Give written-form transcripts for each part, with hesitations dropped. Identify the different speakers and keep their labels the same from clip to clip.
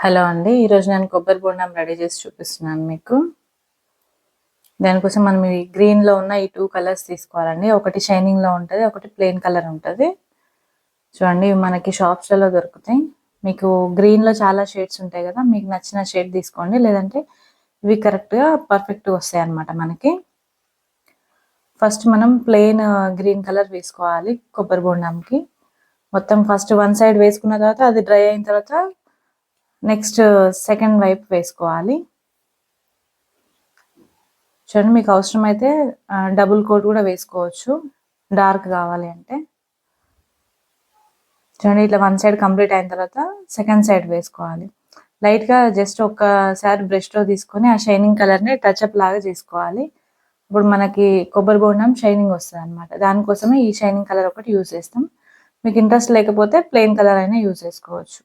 Speaker 1: Hello అండి. ఈరోజు నేను కొబ్బరి బోండం రెడీ చేసి చూపిస్తున్నాను మీకు. దానికోసం మనం ఈ గ్రీన్‌లో ఉన్న ఈ 2 కలర్స్ తీసుకోవాలండి. ఒకటి షైనింగ్‌లో ఉంటది. ఒకటి ప్లెయిన్ కలర్ ఉంటది. చూడండి ఇవి మనకి షాప్స్‌లలో దొరుకుతాయి. మీకు గ్రీన్‌లో చాలా షేడ్స్ ఉంటాయి కదా! మీకు నచ్చిన షేడ్ తీసుకోండి. లేదంటే ఇవి కరెక్ట్‌గా పర్ఫెక్ట్‌గా వస్తాయన్నమాట మనకి. ఫస్ట్ మనం ప్లెయిన్ గ్రీన్ కలర్ వేసుకోవాలి కొబ్బరి బోండంకి. మొత్తం ఫస్ట్ వన్ సైడ్ వేసుకున్న తర్వాత అది డ్రై అయిన తర్వాత నెక్స్ట్ సెకండ్ వైపు వేసుకోవాలి. చూడండి మీకు అవసరమైతే డబుల్ కోట్ కూడా వేసుకోవచ్చు డార్క్ కావాలి అంటే. చూడండి ఇట్లా వన్ సైడ్ కంప్లీట్ అయిన తర్వాత సెకండ్ సైడ్ వేసుకోవాలి. లైట్గా జస్ట్ ఒక్కసారి బ్రష్తో తీసుకొని ఆ షైనింగ్ కలర్ని టచ్అప్ లాగా చేసుకోవాలి. ఇప్పుడు మనకి కొబ్బరి బోండం షైనింగ్ వస్తుంది అనమాట. దానికోసమే ఈ షైనింగ్ కలర్ ఒకటి యూజ్ చేస్తాం. మీకు ఇంట్రెస్ట్ లేకపోతే ప్లెయిన్ కలర్ అయినా యూజ్ చేసుకోవచ్చు.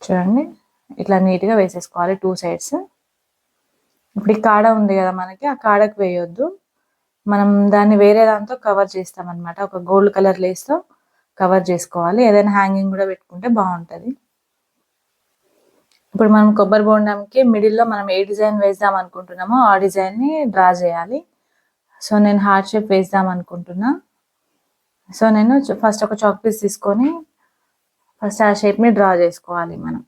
Speaker 1: చూడండి ఇట్లా నీట్గా వేసేసుకోవాలి 2 సైడ్స్. ఇప్పుడు ఈ కాడ ఉంది కదా మనకి, ఆ కాడకు వేయొద్దు. మనం దాన్ని వేరే దాంతో కవర్ చేస్తామన్నమాట. ఒక గోల్డ్ కలర్ లేస్తో కవర్ చేసుకోవాలి. ఏదైనా హ్యాంగింగ్ కూడా పెట్టుకుంటే బాగుంటుంది. ఇప్పుడు మనం కొబ్బరి బోండంకి మిడిల్లో మనం ఏ డిజైన్ వేద్దాం అనుకుంటున్నామో ఆ డిజైన్ని డ్రా చేయాలి. సో నేను హార్ట్ షేప్ వేద్దాం అనుకుంటున్నా. సో నేను ఫస్ట్ ఒక చాక్ పీస్ తీసుకొని ఫస్ట్ ఆ షేప్ని డ్రా చేసుకోవాలి మనం.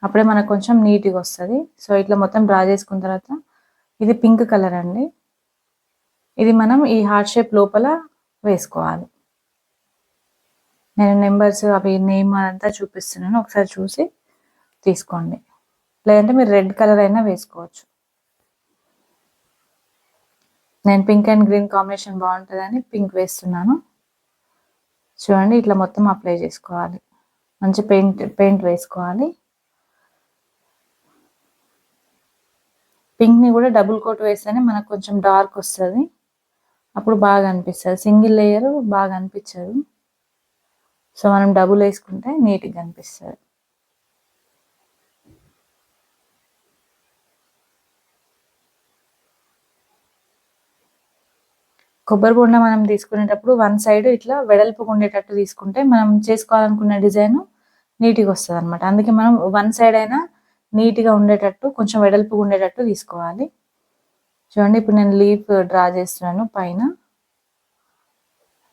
Speaker 1: అప్పుడే మనకు కొంచెం నీట్గా వస్తుంది. సో ఇట్లా మొత్తం డ్రా చేసుకున్న తర్వాత ఇది పింక్ కలర్ అండి. ఇది మనం ఈ హార్ట్ షేప్ లోపల వేసుకోవాలి. నేను నెంబర్స్ అవి నేమ్ అదంతా చూపిస్తున్నాను, ఒకసారి చూసి తీసుకోండి. లేదంటే మీరు రెడ్ కలర్ అయినా వేసుకోవచ్చు. నేను పింక్ అండ్ గ్రీన్ కాంబినేషన్ బాగుంటుందని పింక్ వేస్తున్నాను. చూడండి ఇట్లా మొత్తం అప్లై చేసుకోవాలి. మంచి పెయింట్ వేసుకోవాలి. పింక్ని కూడా డబుల్ కోట్ వేస్తేనే మనకు కొంచెం డార్క్ వస్తుంది. అప్పుడు బాగా అనిపిస్తుంది. సింగిల్ లేయర్ బాగా అనిపించదు. సో మనం డబుల్ వేసుకుంటే నీట్గా అనిపిస్తుంది. కొబ్బరి బోండం మనం తీసుకునేటప్పుడు వన్ సైడ్ ఇట్లా వెడల్పుగా ఉండేటట్టు తీసుకుంటే మనం చేసుకోవాలనుకున్న డిజైన్ నీట్గా వస్తుంది అనమాట. అందుకే మనం వన్ సైడ్ అయినా నీట్గా ఉండేటట్టు కొంచెం వెడల్పుగా ఉండేటట్టు తీసుకోవాలి. చూడండి ఇప్పుడు నేను లీఫ్ డ్రా చేస్తున్నాను పైన.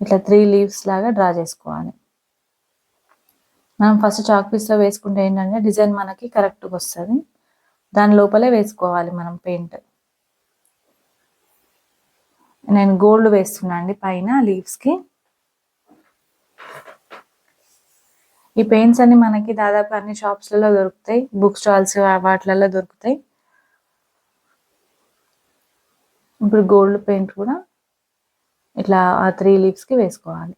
Speaker 1: ఇట్లా 3 లీవ్స్ లాగా డ్రా చేసుకోవాలి. మనం ఫస్ట్ చాక్ పీస్తో వేసుకుంటే ఏంటంటే డిజైన్ మనకి కరెక్ట్గా వస్తుంది. దాని లోపలే వేసుకోవాలి మనం పెయింట్. నేను గోల్డ్ వేస్తున్నా అండి పైన లీవ్స్కి. ఈ పెయింట్స్ అన్ని మనకి దాదాపు అన్ని షాప్స్లలో దొరుకుతాయి, బుక్ స్టాల్స్ వాటిలలో దొరుకుతాయి. ఇప్పుడు గోల్డ్ పెయింట్ కూడా ఇట్లా ఆ 3 లీవ్స్కి వేసుకోవాలి.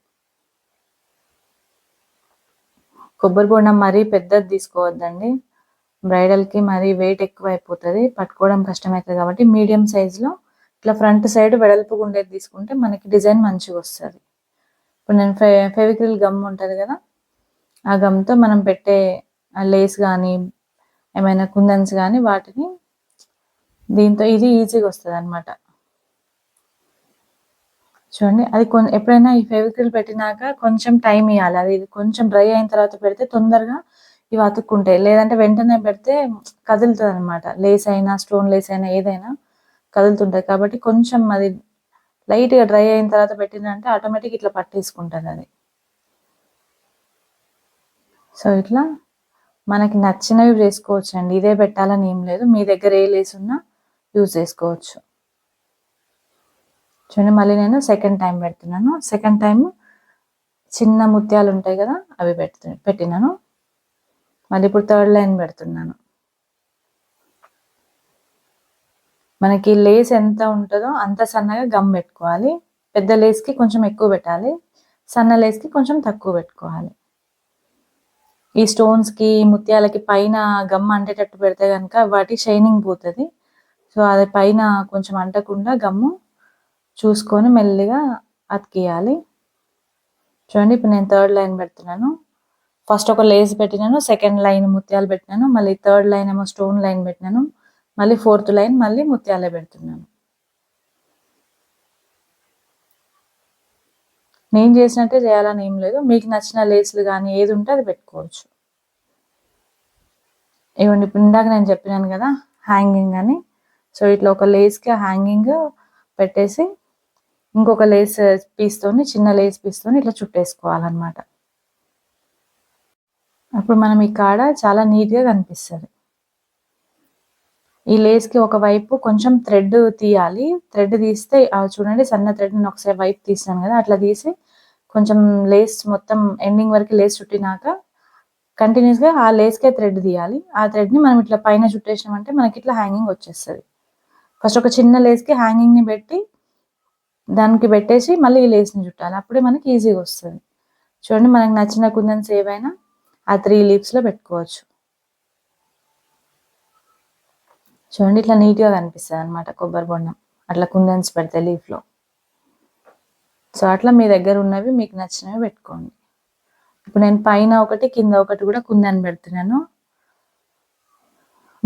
Speaker 1: కొబ్బరి బోండం మరీ పెద్దది తీసుకోవద్దండి. బ్రైడల్కి మరీ వెయిట్ ఎక్కువ అయిపోతుంది, పట్టుకోవడం కష్టమవుతుంది. కాబట్టి మీడియం సైజులో ఇట్లా ఫ్రంట్ సైడ్ వెడల్పుగా ఉండేది తీసుకుంటే మనకి డిజైన్ మంచిగా వస్తుంది. ఇప్పుడు నేను ఫెవిక్రిల్ గమ్ ఉంటుంది కదా, ఆ గమ్తో మనం పెట్టే లేస్ కానీ ఏమైనా కుందన్స్ కానీ వాటిని దీంతో ఇది ఈజీగా వస్తుంది అనమాట. చూడండి అది ఎప్పుడైనా ఈ ఫెవిక్రిల్ పెట్టినాక కొంచెం టైం ఇవ్వాలి. అది కొంచెం డ్రై అయిన తర్వాత పెడితే తొందరగా ఇవి అతుక్కుంటాయి. లేదంటే వెంటనే పెడితే కదులుతుంది అనమాట. లేస్ అయినా స్టోన్ లేస్ అయినా ఏదైనా కదులుతుంటుంది. కాబట్టి కొంచెం అది లైట్గా డ్రై అయిన తర్వాత పెట్టిందంటే ఆటోమేటిక్ ఇట్లా పట్టేసుకుంటుంది అది. సో ఇట్లా మనకి నచ్చినవి చేసుకోవచ్చు అండి. ఇదే పెట్టాలని ఏం లేదు, మీ దగ్గర ఏ లేస్ ఉన్నా యూజ్ చేసుకోవచ్చు. చూడండి మళ్ళీ నేను సెకండ్ టైం పెడుతున్నాను. సెకండ్ టైం చిన్న ముత్యాలు ఉంటాయి కదా అవి పెట్టినాను. మళ్ళీ ఇప్పుడు థర్డ్ లైన్ పెడుతున్నాను. మనకి లేస్ ఎంత ఉంటుందో అంత సన్నగా గమ్ పెట్టుకోవాలి. పెద్ద లేస్కి కొంచెం ఎక్కువ పెట్టాలి, సన్న లేస్కి కొంచెం తక్కువ పెట్టుకోవాలి. ఈ స్టోన్స్కి ముత్యాలకి పైన గమ్ అంటేటట్టు పెడితే కనుక వాటి షైనింగ్ పోతుంది. సో అది పైన కొంచెం అంటకుండా గమ్ము చూసుకొని మెల్లిగా అతికియాలి. చూడండి ఇప్పుడు నేను థర్డ్ లైన్ పెడుతున్నాను. ఫస్ట్ ఒక లేస్ పెట్టినాను, సెకండ్ లైన్ ముత్యాలు పెట్టినాను, మళ్ళీ థర్డ్ లైన్ ఏమో స్టోన్ లైన్ పెట్టినాను, మళ్ళీ ఫోర్త్ లైన్ మళ్ళీ ముత్యాలే పెడుతున్నాను. నేను చేసినట్టే చేయాలని ఏం లేదు, మీకు నచ్చిన లేస్లు కానీ ఏది ఉంటే అది పెట్టుకోవచ్చు. ఇవ్వండి, ఇప్పుడు ఇందాక నేను చెప్పినాను కదా హ్యాంగింగ్ అని. సో ఇట్లా ఒక లేస్కి హ్యాంగింగ్ పెట్టేసి ఇంకొక లేస్ పీస్తోని, చిన్న లేస్ పీస్తోని ఇట్లా చుట్టేసుకోవాలన్నమాట. అప్పుడు మనం ఈ కాడ చాలా నీట్గా కనిపిస్తుంది. ఈ లేస్కి ఒకవైపు కొంచెం థ్రెడ్ తీయాలి. థ్రెడ్ తీస్తే చూడండి, సన్న థ్రెడ్ నేను ఒకసారి వైపు తీసాను కదా, అట్లా తీసి కొంచెం లేస్ మొత్తం ఎండింగ్ వరకు లేస్ చుట్టినాక కంటిన్యూస్గా ఆ లేస్కే థ్రెడ్ తీయాలి. ఆ థ్రెడ్ని మనం ఇట్లా పైన చుట్టేసినామంటే మనకి ఇట్లా హ్యాంగింగ్ వచ్చేస్తుంది. ఫస్ట్ ఒక చిన్న లేస్కి హ్యాంగింగ్ని పెట్టి దానికి పెట్టేసి మళ్ళీ ఈ లేస్ని చుట్టాలి. అప్పుడే మనకి ఈజీగా వస్తుంది. చూడండి, మనకు నచ్చిన కుందన్స్ ఏవైనా ఆ 3 లీవ్స్లో పెట్టుకోవచ్చు. చూడండి, ఇట్లా నీట్గా కనిపిస్తుంది అనమాట కొబ్బరి బొండం అట్లా కుందన్స్ పెడితే లీఫ్లో. సో అట్లా మీ దగ్గర ఉన్నవి మీకు నచ్చినవి పెట్టుకోండి. ఇప్పుడు నేను పైన ఒకటి కింద ఒకటి కూడా కుందన్ పెడుతున్నాను.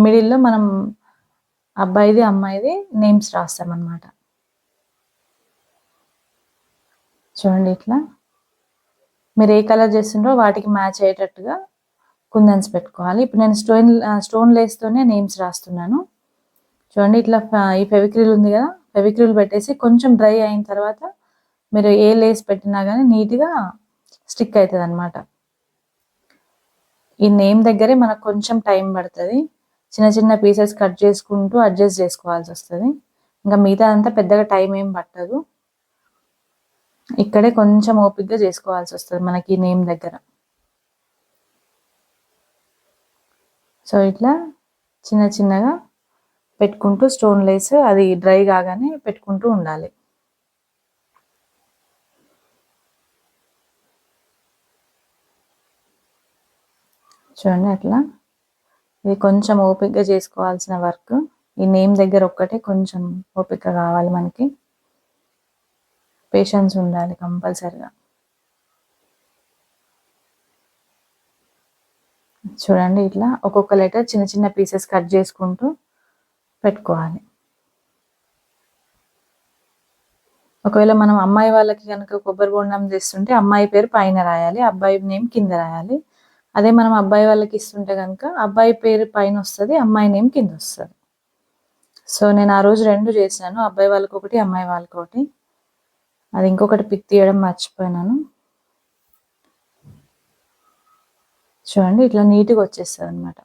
Speaker 1: మిడిల్లో మనం అబ్బాయిది అమ్మాయిది నేమ్స్ రాస్తామన్నమాట. చూడండి, ఇట్లా మీరు ఏ కలర్ చేస్తుండ్రో వాటికి మ్యాచ్ అయ్యేటట్టుగా కుందన్స్ పెట్టుకోవాలి. ఇప్పుడు నేను స్టోన్ లేస్తోనే నేమ్స్ రాస్తున్నాను. చూడండి, ఇట్లా ఈ ఫెవిక్రిల్ ఉంది కదా, ఫెవిక్రిల్ పెట్టేసి కొంచెం డ్రై అయిన తర్వాత మీరు ఏ లేస్ పెట్టినా కానీ నీట్గా స్టిక్ అవుతుంది అనమాట. ఈ నేమ్ దగ్గరే మనకు కొంచెం టైం పడుతుంది. చిన్న చిన్న పీసెస్ కట్ చేసుకుంటూ అడ్జస్ట్ చేసుకోవాల్సి వస్తుంది. ఇంకా మిగతా అంతా పెద్దగా టైం ఏం పట్టదు. ఇక్కడే కొంచెం ఓపిక్గా చేసుకోవాల్సి వస్తుంది మనకి నేమ్ దగ్గర. సో ఇట్లా చిన్న చిన్నగా పెట్టుకుంటూ స్టోన్ లేస్ అది డ్రై కాగానే పెట్టుకుంటూ ఉండాలి. చూడండి, అట్లా ఇది కొంచెం ఓపికగా చేసుకోవాల్సిన వర్క్. ఈ నేమ్ దగ్గర ఒక్కటే కొంచెం ఓపిక కావాలి, మనకి పేషెన్స్ ఉండాలి కంపల్సరిగా. చూడండి, ఇట్లా ఒక్కొక్క లెటర్ చిన్న చిన్న పీసెస్ కట్ చేసుకుంటూ పెట్టుకోవాలి. ఒకవేళ మనం అమ్మాయి వాళ్ళకి కనుక కొబ్బరి బొండం చేస్తుంటే అమ్మాయి పేరు పైన రాయాలి, అబ్బాయి నేమ్ కింద రాయాలి. అదే మనం అబ్బాయి వాళ్ళకి ఇస్తుంటే కనుక అబ్బాయి పేరు పైన వస్తుంది, అమ్మాయి నేమ్ కింద వస్తుంది. సో నేను ఆ రోజు 2 చేశాను, అబ్బాయి వాళ్ళకి ఒకటి, అమ్మాయి వాళ్ళకి ఒకటి. అది ఇంకొకటి పిక్ తీయడం మర్చిపోయినాను. చూడండి, ఇట్లా నీట్గా వచ్చేస్తుంది అనమాట.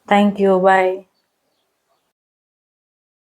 Speaker 1: Thank you, bye.